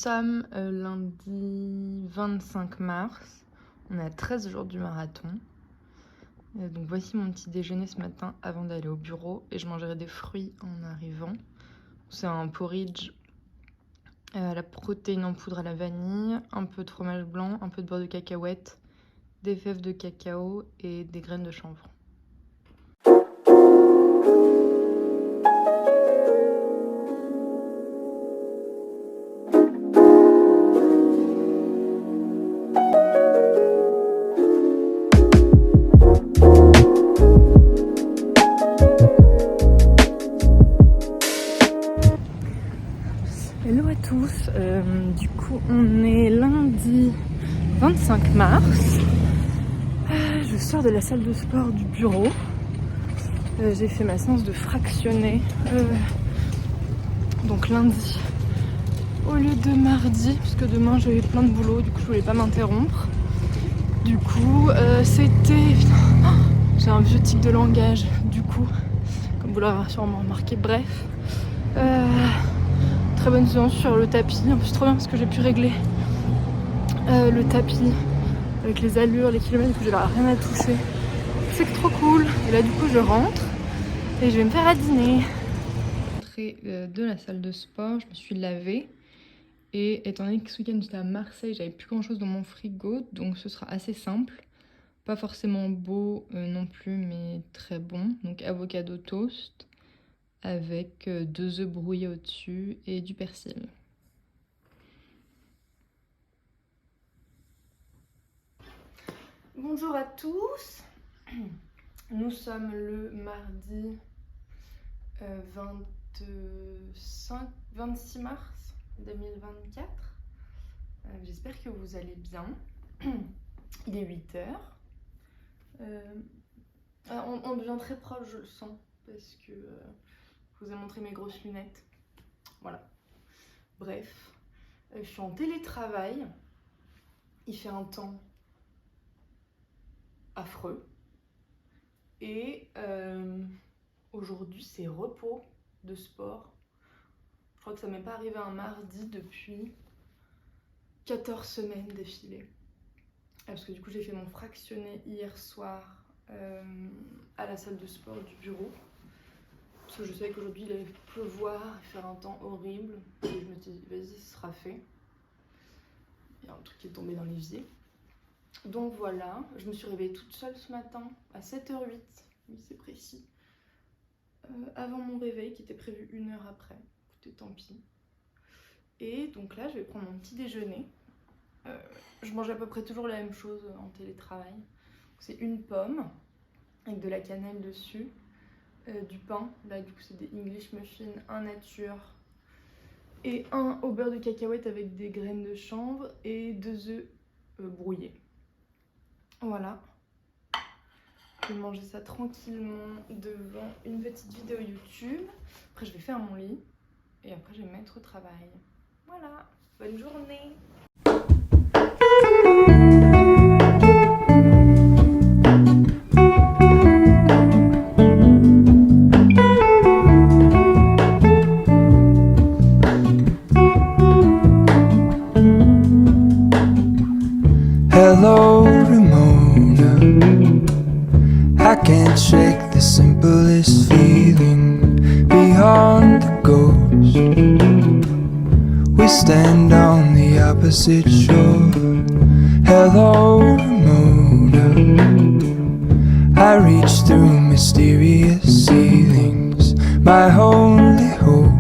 Nous sommes lundi 25 mars, on est à 13 jours du marathon. Donc voici mon petit déjeuner ce matin avant d'aller au bureau et je mangerai des fruits en arrivant. C'est un porridge à la protéine en poudre à la vanille, un peu de fromage blanc, un peu de beurre de cacahuète, des fèves de cacao et des graines de chanvre. Hello à tous, du coup on est lundi 25 mars, je sors de la salle de sport du bureau, j'ai fait ma séance de fractionné, donc lundi au lieu de mardi, parce que demain j'avais plein de boulot, du coup je voulais pas m'interrompre, du coup c'était... j'ai un vieux tic de langage, du coup, comme vous l'aurez sûrement remarqué, bref. Très bonne séance sur le tapis, en plus trop bien parce que j'ai pu régler le tapis avec les allures, les kilomètres, que j'avais rien à toucher. C'est trop cool. Et là du coup je rentre et je vais me faire à dîner. Rentrée de la salle de sport, je me suis lavée et étant donné que ce week-end j'étais à Marseille, j'avais plus grand chose dans mon frigo, donc ce sera assez simple. Pas forcément beau non plus, mais très bon. Donc avocado toast avec 2 œufs brouillés au-dessus et du persil. Bonjour à tous, nous sommes le mardi 26 mars 2024. J'espère que vous allez bien. Il est 8h. On devient très proche, je le sens, parce que je vous ai montré mes grosses lunettes. Voilà. Bref, je suis en télétravail. Il fait un temps affreux. Et aujourd'hui, c'est repos de sport. Je crois que ça m'est pas arrivé un mardi depuis 14 semaines d'affilée. Parce que du coup, j'ai fait mon fractionné hier soir à la salle de sport du bureau. Parce que je savais qu'aujourd'hui il allait pleuvoir et faire un temps horrible. Et je me suis dit, vas-y, ce sera fait. Il y a un truc qui est tombé dans l'évier. Donc voilà, je me suis réveillée toute seule ce matin à 7h08, oui c'est précis. Avant mon réveil qui était prévu 1 heure après. Écoutez, tant pis. Et donc là, je vais prendre mon petit déjeuner. Je mange à peu près toujours la même chose en télétravail. C'est une pomme avec de la cannelle dessus. Du pain, là du coup c'est des English muffins, un nature et un au beurre de cacahuète avec des graines de chanvre et 2 œufs brouillés. Voilà, je vais manger ça tranquillement devant une petite vidéo YouTube. Après je vais faire mon lit et après je vais me mettre au travail. Voilà, bonne journée. Hello, Ramona. I can't shake the simplest feeling beyond the ghost. We stand on the opposite shore. Hello, Ramona. I reach through mysterious ceilings, my only hope.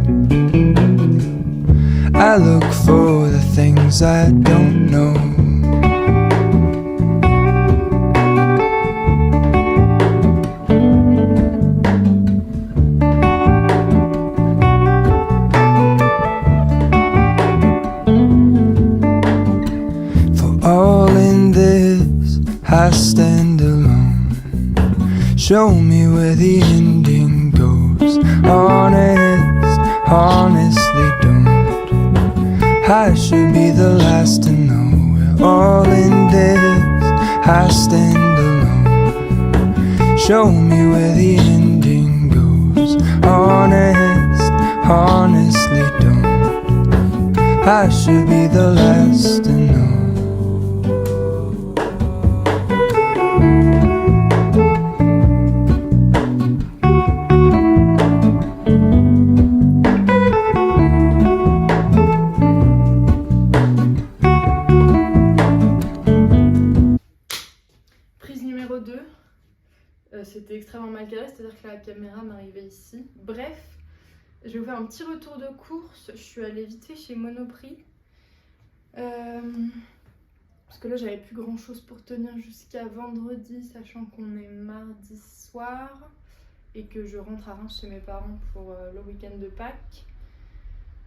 I look for the things I don't know. I stand alone. Show me where the ending goes. Honestly don't. I should be the last to know. We're all in this. I stand alone. Show me where the ending goes. Honestly don't. I should be the last to know. Prise numéro 2. C'était extrêmement mal cadré, c'est-à-dire que la caméra m'arrivait ici. Bref, je vais vous faire un petit retour de course. Je suis allée vite fait chez Monoprix. Parce que là, j'avais plus grand-chose pour tenir jusqu'à vendredi, sachant qu'on est mardi soir et que je rentre à Reims chez mes parents pour le week-end de Pâques.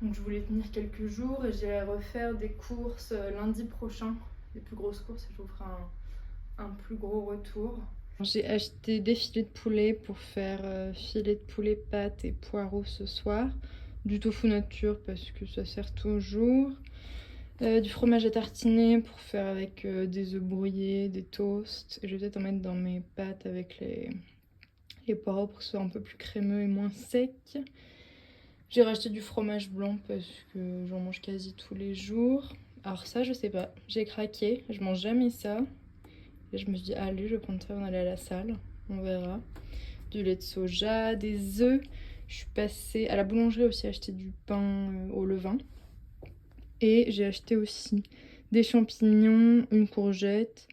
Donc je voulais tenir quelques jours et j'irai refaire des courses lundi prochain, des plus grosses courses, et je vous ferai un plus gros retour. J'ai acheté des filets de poulet pour faire filet de poulet, pâtes et poireaux ce soir. Du tofu nature parce que ça sert toujours. Du fromage à tartiner pour faire avec des œufs brouillés, des toasts. Et je vais peut-être en mettre dans mes pâtes avec les poireaux pour que ce soit un peu plus crémeux et moins sec. J'ai racheté du fromage blanc parce que j'en mange quasi tous les jours. Alors ça, je sais pas, j'ai craqué, je mange jamais ça. Et je me suis dit, allez, je vais prendre ça, on va aller à la salle, on verra. Du lait de soja, des œufs. Je suis passée à la boulangerie aussi acheter du pain au levain. Et j'ai acheté aussi des champignons, une courgette,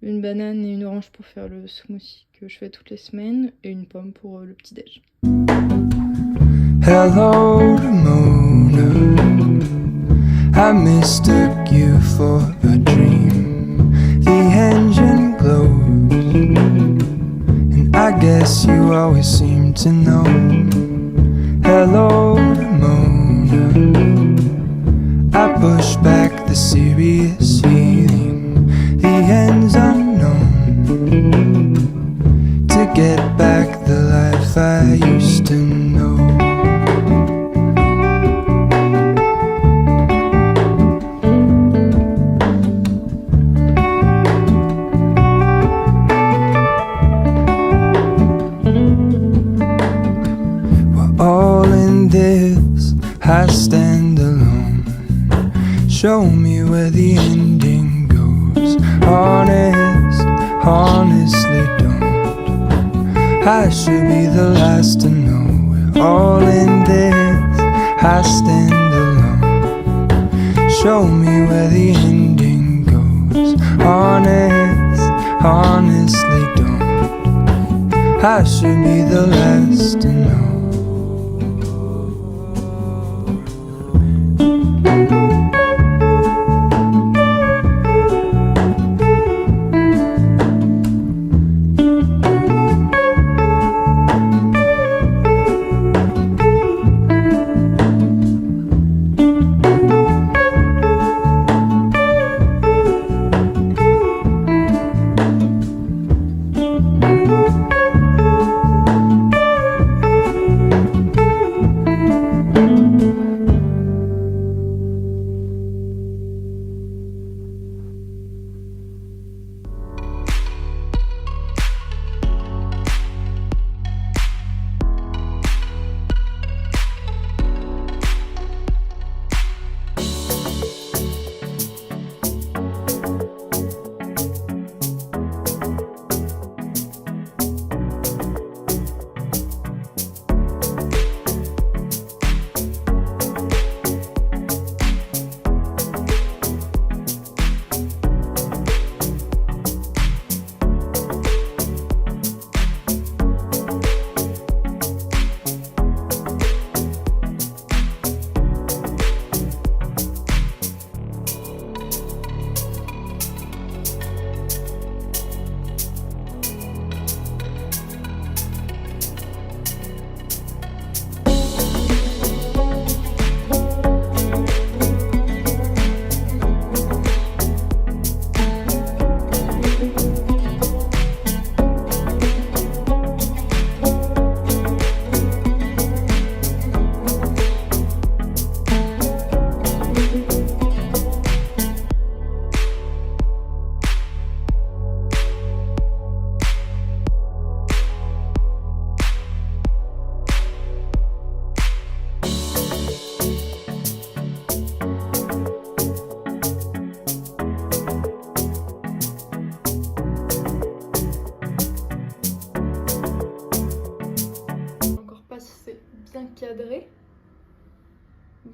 une banane et une orange pour faire le smoothie que je fais toutes les semaines. Et une pomme pour le petit-déj. Hello to Mona, I mistook you for a dream. The engine glows, and I guess you always seem to know. Hello to Mona, I push back the serious feeling. The end's unknown, to get back the life I used to know. I stand alone. Show me where the ending goes. Honestly don't. I should be the last to know. We're all in this. I stand alone. Show me where the ending goes. Honestly don't. I should be the last to know.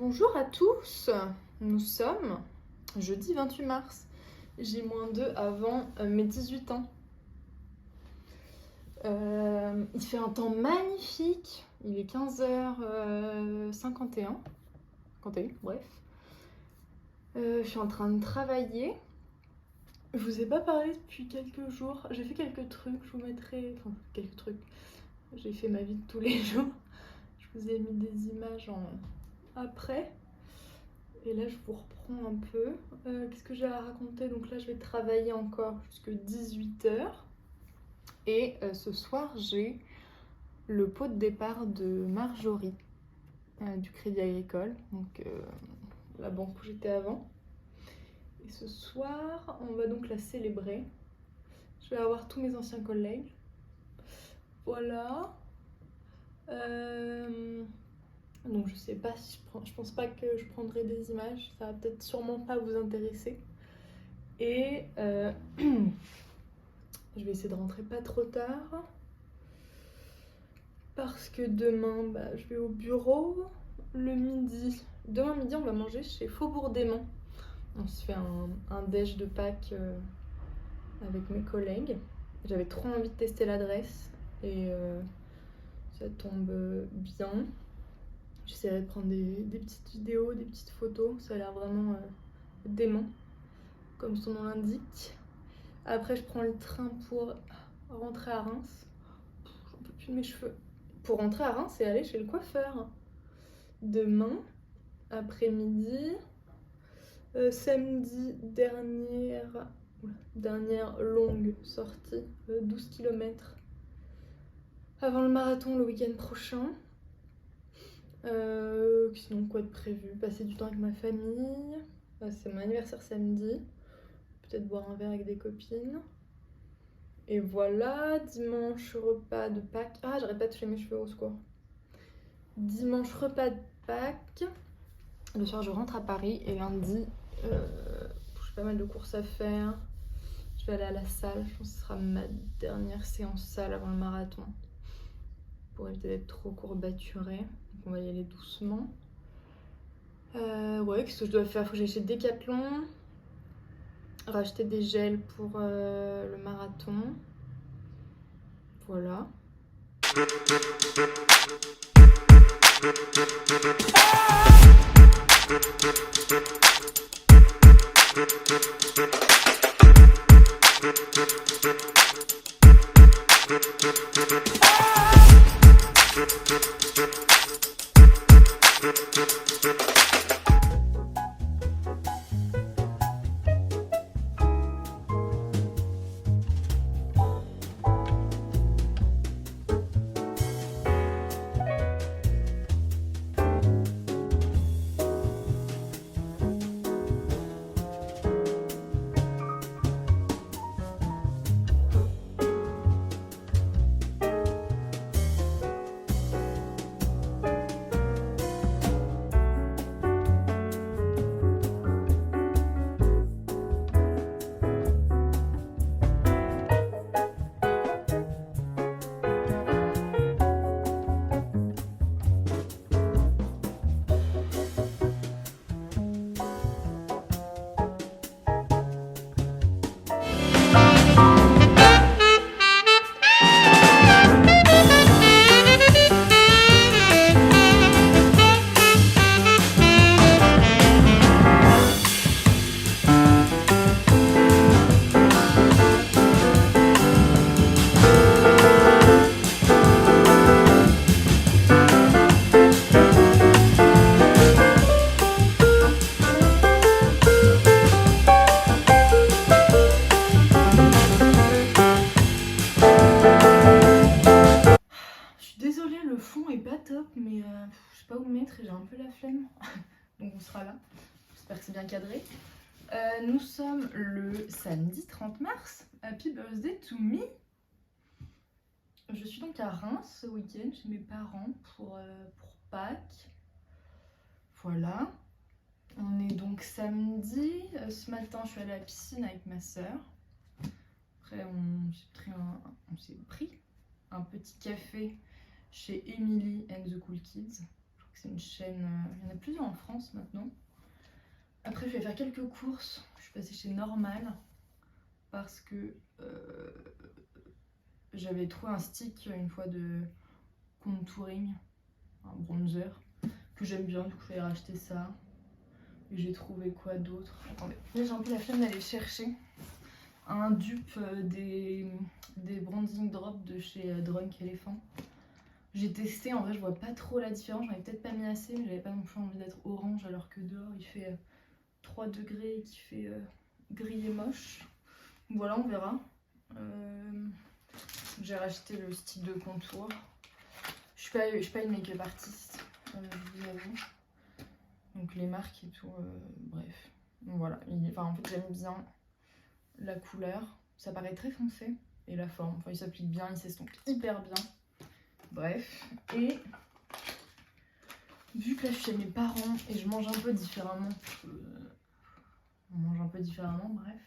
Bonjour à tous, nous sommes jeudi 28 mars, J-2 avant mes 18 ans. Il fait un temps magnifique, il est 15h51, bref. Je suis en train de travailler. Je vous ai pas parlé depuis quelques jours, j'ai fait quelques trucs, je vous mettrai... Enfin, quelques trucs, j'ai fait ma vie de tous les jours. Je vous ai mis des images après. Et là, je vous reprends un peu. Qu'est-ce que j'ai à raconter? Donc là, je vais travailler encore jusqu'à 18h. Et ce soir, j'ai le pot de départ de Marjorie, du Crédit Agricole, donc la banque où j'étais avant. Et ce soir, on va donc la célébrer. Je vais avoir tous mes anciens collègues. Voilà. Donc je sais pas si je pense pas que je prendrai des images, ça va peut-être sûrement pas vous intéresser. Et je vais essayer de rentrer pas trop tard. Parce que demain, je vais au bureau le midi. Demain midi, on va manger chez Faubourg d'Aimant. On se fait un déj de Pâques avec mes collègues. J'avais trop envie de tester l'adresse et ça tombe bien. J'essaierai de prendre des petites vidéos, des petites photos. Ça a l'air vraiment dément, comme son nom l'indique. Après, je prends le train pour rentrer à Reims. J'en peux plus de mes cheveux. Pour rentrer à Reims et aller chez le coiffeur. Demain, après-midi, samedi, dernière longue sortie, 12 km. Avant le marathon le week-end prochain. Sinon, quoi de prévu? Passer du temps avec ma famille. C'est mon anniversaire samedi. Peut-être boire un verre avec des copines. Et voilà, dimanche, repas de Pâques. Ah, j'arrête pas de toucher mes cheveux, au secours. Dimanche, repas de Pâques. Le soir, je rentre à Paris. Et lundi, j'ai pas mal de courses à faire. Je vais aller à la salle. Je pense que ce sera ma dernière séance salle avant le marathon. Pour éviter d'être trop courbaturée. Donc on va y aller doucement. Ouais, qu'est-ce que je dois faire? Faut que j'aille chez Decathlon. Racheter des gels pour le marathon. Voilà. Mais je sais pas où le mettre et j'ai un peu la flemme. Donc on sera là. J'espère que c'est bien cadré. Nous sommes le samedi 30 mars. Happy birthday to me. Je suis donc à Reims ce week-end chez mes parents pour Pâques. Voilà. On est donc samedi. Ce matin, je suis allée à la piscine avec ma soeur. Après, on s'est pris un petit café chez Emily and the Cool Kids. Je crois que C'est une chaîne, il y en a plusieurs en France maintenant. Après je vais faire quelques courses, je suis passée chez Normal parce que j'avais trouvé un stick une fois de contouring, un bronzer que j'aime bien, du coup je vais racheter ça. Et j'ai trouvé quoi d'autre? Attendez, là j'ai un peu la flemme d'aller chercher un dupe des bronzing drops de chez Drunk Elephant. J'ai testé, en vrai je vois pas trop la différence, j'en avais peut-être pas mis assez, mais j'avais pas non plus envie d'être orange alors que dehors il fait 3 degrés et qu'il fait gris et moche. Voilà, on verra. J'ai racheté le stick de contour. Je suis pas une make-up artiste, je vous avoue. Donc les marques et tout, bref. Donc voilà, en fait j'aime bien la couleur. Ça paraît très foncé. Et la forme, enfin il s'applique bien, il s'estompe hyper bien. Bref, et vu que là je suis chez mes parents et je mange un peu différemment, on mange un peu différemment, bref.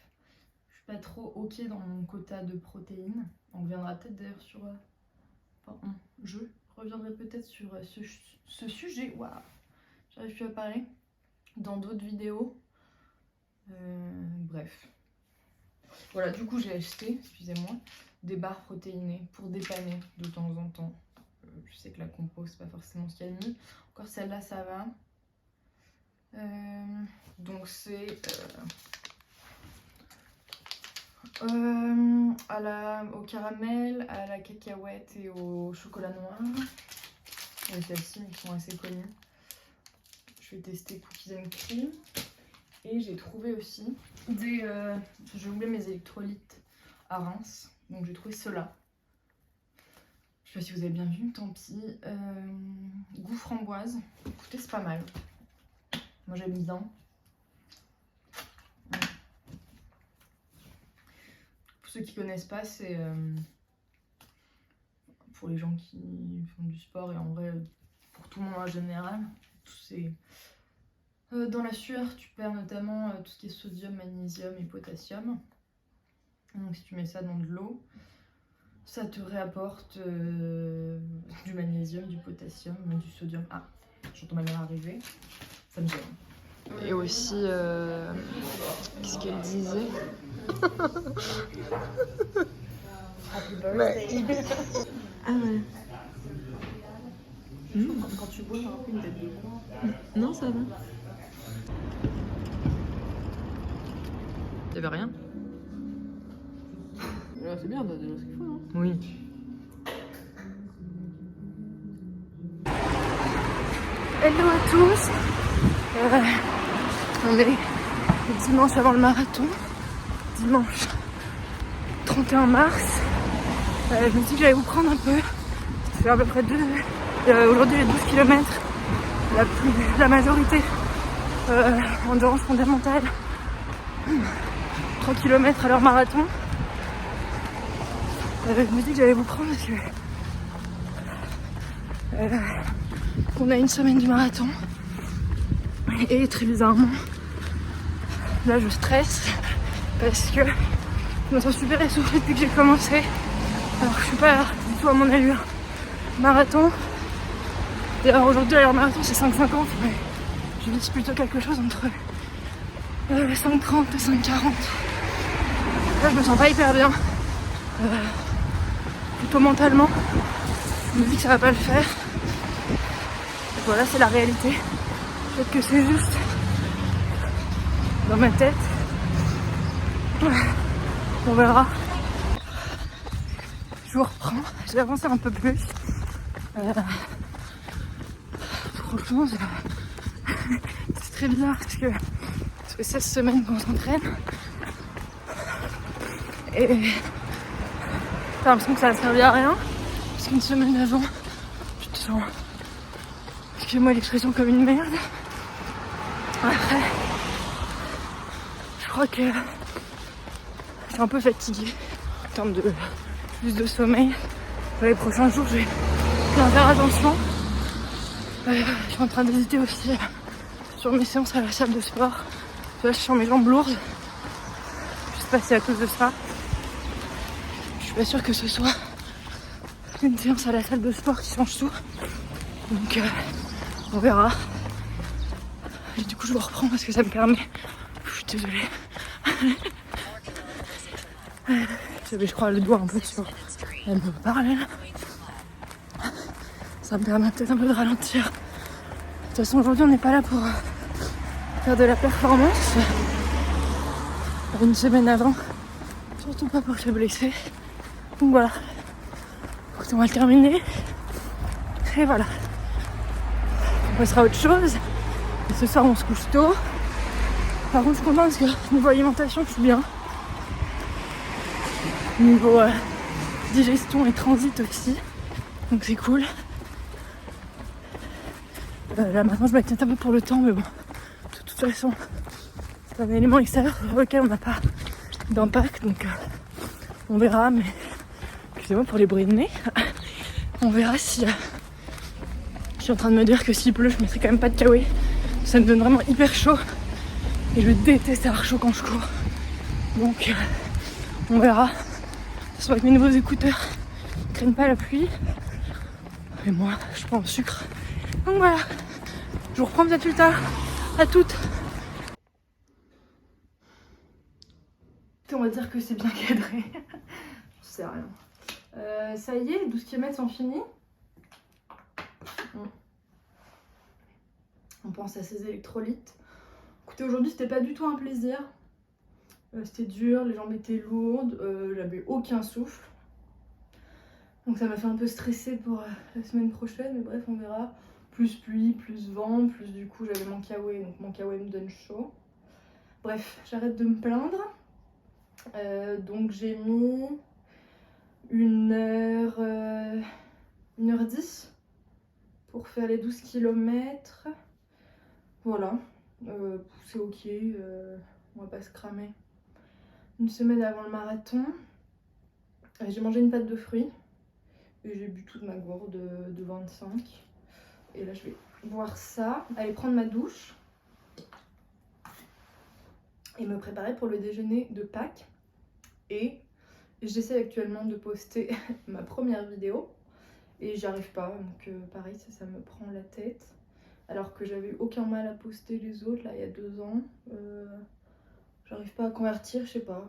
Je suis pas trop ok dans mon quota de protéines. On reviendra peut-être d'ailleurs sur... je reviendrai peut-être sur ce sujet. Waouh, j'arrive plus à parler. Dans d'autres vidéos. Bref. Voilà, du coup j'ai acheté, excusez-moi, des barres protéinées pour dépanner de temps en temps. Je sais que la compo c'est pas forcément ce qu'il y a de mieux. Encore celle-là ça va. Donc c'est au caramel, à la cacahuète et au chocolat noir. Et celles-ci elles sont assez connues. Je vais tester Cookies and Cream. Et j'ai trouvé aussi des... j'ai oublié mes électrolytes à Reims. Donc j'ai trouvé ceux-là. Je sais pas si vous avez bien vu, tant pis. Goût framboise. Écoutez, c'est pas mal. Moi j'aime bien. Pour ceux qui connaissent pas, c'est pour les gens qui font du sport et en vrai pour tout le monde en général. C'est dans la sueur, tu perds notamment tout ce qui est sodium, magnésium et potassium. Donc si tu mets ça dans de l'eau, ça te réapporte du magnésium, du potassium, du sodium. Ah, j'entends ma mère arriver, ça me gêne. Et aussi, qu'est-ce qu'elle disait? Happy birthday. Ah ouais. Quand tu bois, j'ai un peu une tête de con. Non, ça va. Y'avait rien? C'est bien, t'as déjà ce qu'il faut, non? Oui. Hello à tous. On est dimanche avant le marathon. Dimanche 31 mars. Je me suis dit que j'allais vous prendre un peu. Ça fait à peu près aujourd'hui les 12 km. La majorité endurance fondamentale. 3 km à l'heure marathon. Je me dis que j'allais vous prendre parce que on a une semaine du marathon et très bizarrement là je stresse parce que je me sens super essoufflée depuis que j'ai commencé. Alors je suis pas du tout à mon allure marathon. D'ailleurs aujourd'hui l'allure marathon c'est 5,50 mais je vise plutôt quelque chose entre 5,30 et 5,40. Là je me sens pas hyper bien. Plutôt mentalement. Je me dis que ça va pas le faire. Et voilà, c'est la réalité. Peut-être que c'est juste dans ma tête. On verra. Je vous reprends. J'ai avancé un peu plus. Franchement, c'est très bizarre parce que ça fait 16 semaines qu'on s'entraîne. Et t'as l'impression que ça va servir à rien. Parce qu'une semaine avant, je te sens, excusez-moi l'expression, comme une merde. Après, je crois que je suis un peu fatiguée en termes de plus de sommeil. Pour les prochains jours, je vais bien faire attention. Je suis en train d'hésiter aussi sur mes séances à la salle de sport. Là, je sens mes jambes lourdes. Je sais pas si c'est à cause de ça. Je suis pas sûre que ce soit une séance à la salle de sport qui change tout. Donc On verra. Et du coup je me reprends parce que ça me permet. Je suis désolée. J'avais je crois le doigt un peu sur un peu parallèle. Ça me permet peut-être un peu de ralentir. De toute façon aujourd'hui on n'est pas là pour faire de la performance. Une semaine avant. Surtout pas pour se blesser. Donc voilà. Donc on va le terminer. Et voilà. On passera à autre chose. Et ce soir on se couche tôt. Par contre je suis contente parce que niveau alimentation je suis bien. Niveau digestion et transit aussi. Donc c'est cool. Là maintenant je m'inquiète un peu pour le temps mais bon. De toute façon c'est un élément extérieur sur lequel on n'a pas d'impact. Donc on verra mais excusez-moi pour les bruits de nez. On verra si je suis en train de me dire que s'il pleut je mettrai quand même pas de kawaii. Ça me donne vraiment hyper chaud. Et je déteste avoir chaud quand je cours. Donc on verra. Soit avec mes nouveaux écouteurs, ils craignent pas la pluie. Et moi, je prends le sucre. Donc voilà. Je vous reprends peut-être plus tard. À toutes. On va dire que c'est bien cadré. Je sais rien. Ça y est, les 12 km sont finis. On pense à ces électrolytes. Écoutez, aujourd'hui c'était pas du tout un plaisir. C'était dur, les jambes étaient lourdes, j'avais aucun souffle. Donc ça m'a fait un peu stresser pour la semaine prochaine, mais bref on verra. Plus pluie, plus vent, plus du coup j'avais mon kawaii, donc mon kawaii me donne chaud. Bref, j'arrête de me plaindre. Donc j'ai mis 1h10 pour faire les 12 km. Voilà, c'est ok, on va pas se cramer. Une semaine avant le marathon, j'ai mangé une pâte de fruits et j'ai bu toute ma gourde de 25. Et là je vais boire ça, aller prendre ma douche et me préparer pour le déjeuner de Pâques. Et j'essaie actuellement de poster ma première vidéo et j'y arrive pas, donc pareil ça me prend la tête. Alors que j'avais aucun mal à poster les autres là il y a 2 ans. J'arrive pas à convertir, je sais pas.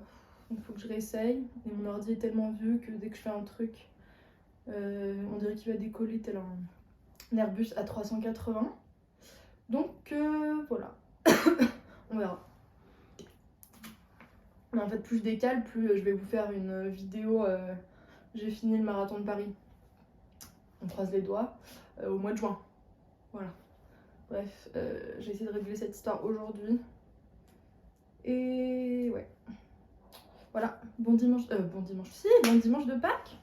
Il faut que je réessaye. Et mon ordi est tellement vieux que dès que je fais un truc, on dirait qu'il va décoller tel un Airbus A380. Donc voilà. On verra. Mais en fait, plus je décale, plus je vais vous faire une vidéo. J'ai fini le marathon de Paris. On croise les doigts. Au mois de juin. Voilà. Bref, j'ai essayé de régler cette histoire aujourd'hui. Et ouais. Voilà, bon dimanche de Pâques.